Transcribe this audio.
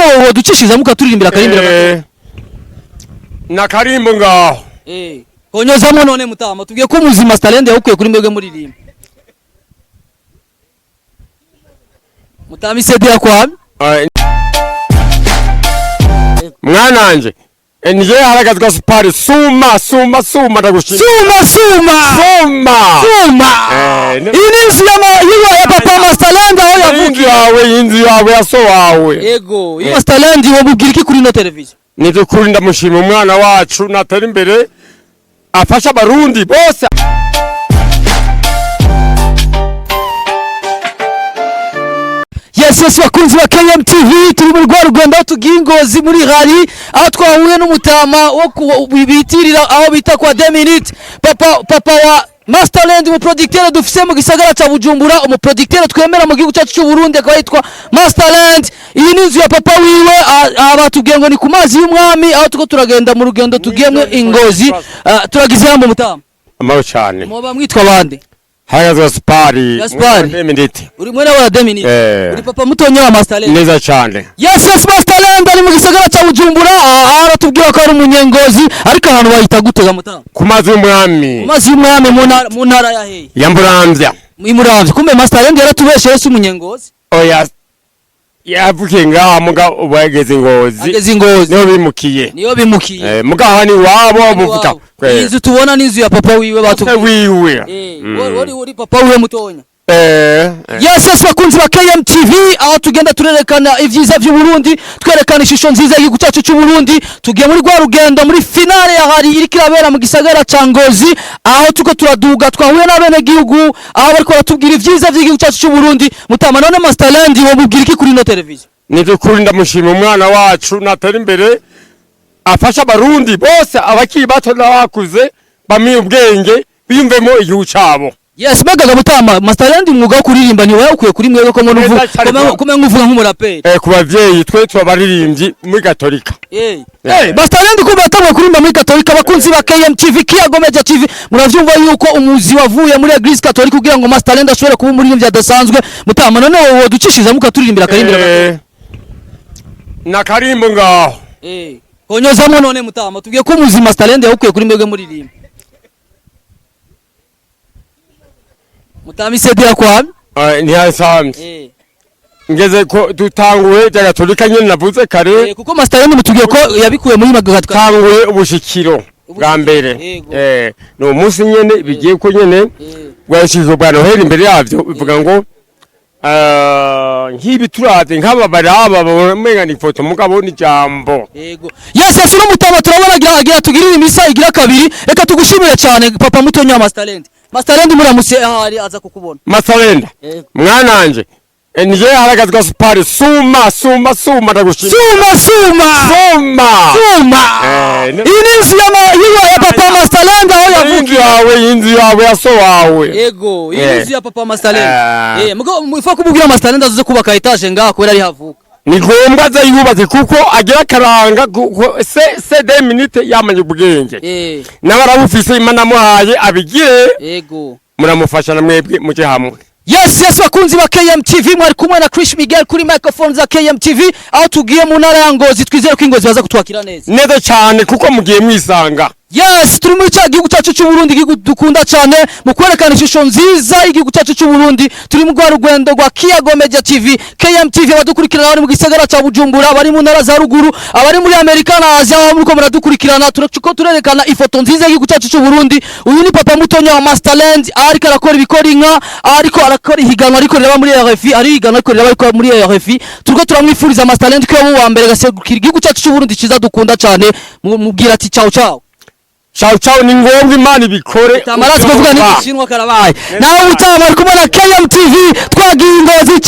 none woducishiza mukaturirimbira karimbira na karimbo ngaho konyozamo none mutama tugiye ko muzi Masterland yakuye kuri mwebwe muririmba mutama isedi yakwami mwananje nije haragazwa Super suma ndagushima suma inzi ya papa Masterland aho yavukiye inzi yawe yaso wawe yego Masterland wobubwira iki kuri no television nidukuri ndamushima umwana wacu natera imbere afasha abarundi bose. Yes bakunzi ba KMTV turi mu Rwanda tugingozi muri hari aho twahuye n'umutama wo bibitirira aho bita kwa 2 minutes papa wa Masterland mu producteur dufise mu gisagara ca Bujumbura umu producteur twemera mu gihugu cyacu cy'u Burundi akaba yitwa Masterland. Iyi ni inzu ya papa wiwe abatubwiye ngo ni ku mazi y'umwami aho tuko turagenda mu rugendo tugiyemwe ingozi turagize hamwe mutama amaho cyane muba mwitwa bande Hayazwa Spari uri mwene wa 2 minutes uri papa mutonyo wa Masterland neza cyane. Yes Masterland ari mu gisagara cya Bujumbura aratubwira ko ari umunyengozi ariko abantu bayita gutega mutama ku mazi y'umwami mu ntara ya hehe Muramvya Muramvya kumbe Masterland yaratubeshe Yesu umunyengozi oya yavukiye ngaha muga ubageze ingozi niyo bimukiye muga hani wabo buvuka inzu tubona n'inzu ya papa wiwe batubwiye wori papa wiwe mutonya Yes bakunzi ba KMTV aho tugenda turerekana ivyiza by'u Burundi twerekana ishusho nziza y'igihugu cyacu cy'u Burundi tugiye muri gwa rugendo muri finale ya hari iri kirabera mu gisagara ca Ngozi aho tuko turaduga twahuye n'abene gihugu aho bariko batubwira ivyiza by'igihugu cyacu cy'u Burundi mutama none Masterland wobubwira iki kuri no television nidukuri ndamushima umwana wacu natera imbere afasha abarundi bose abakiri bato n'abakuze bamenye ubwenge biyumvemo igihugu cyabo. Yes magaga mutama Masterland umwuga wo kuririmba ni wawe ukuye kuri mwebwe ko uvuga nk'umuraperi ku bavyeyi twe tubaririmbyi muri Gatolika Masterland kumva atamwe kurimba muri Gatolika bakunzi ba KMTV Kiyagomeja TV muravyumva yuko umuzi wavuye muri Eglise Catholique kugira ngo Masterland ashobore kuba umuririmbyi adasanzwe mutama none woducishiza mukaturirimbira karimbira na karimbo ngaho konyozamo none mutama tugiye ko umuzi Masterland yakuye kuri mwebwe muririmba mutama isedi yakwami ntiyasamye ngeze ko dutanguye bya Gatolika nyene navuze kare kuko Masterland mutubwiye ko yabikuye muri Gatolika tanguye ubushikiro bwa mbere no umunsi nyene bigiye ko nyene gwashije bwa Noheli imbere yavyo bivuga ngo nkibi turaze nk'aba baraba bamenga ni foto mugabo ni jambo Yes no mutama turabona agira tugirira imisa igira kabiri reka tugushimire cyane papa mutonya Masterland muramutse ahari aza kukubona Masterland mwananje nije haragazwa Super suma ndagushima inzi ya papa Masterland aho yavukiye inzi yawe yaso wawe yego inzi ya papa Masterland mugo mufa kububwira Masterland azuze kubaka etage ngaha kubera ari havuka ni ngombwa za yubatse kuko agira karanga se 2 minutes yamanye ubwenge n'abarabufise imana muhaye abigire yego muramufasha na mwebwe muje hamwe. Yes bakunzi ba KMTV mwari kumwe na Chris Miguel kuri microphone za KMTV aho tugiye mu ntara ya Ngozi twizere ko ingozi baza kutwakira neza cyane kuko mugiye mwisanga. Yes turi muri cya gihugu cyacu cy'u Burundi igihugu dukunda cyane mu kwerekana ishusho nziza y'igihugu cyacu cy'u Burundi turi mu rugendo rwa Kiyagomeja TV KMTV abadukurikirana bari mu gisagara cya Bujumbura bari mu ntara za ruguru abari muri Amerika na Asia aho muri ko muradukurikirana turako turerekana ifoto nziza y'igihugu cyacu cy'u Burundi uyu ni papa mutonya wa Masterland ariko arakora ibikora inka ariko arakora higanwa ariko reba muri RFI ari higanwa ariko reba muri RFI turiko turamwifuriza Masterland ko yabo wa mbere gasegukira igihugu cyacu cy'u Burundi ciza dukunda cyane mubwira ati ciao ciao ni ngombwa imana ibikore tamara tuvuga ni Kishinwa karabaye nawe utama ari kumwe na KMTV twagiye Ngozi.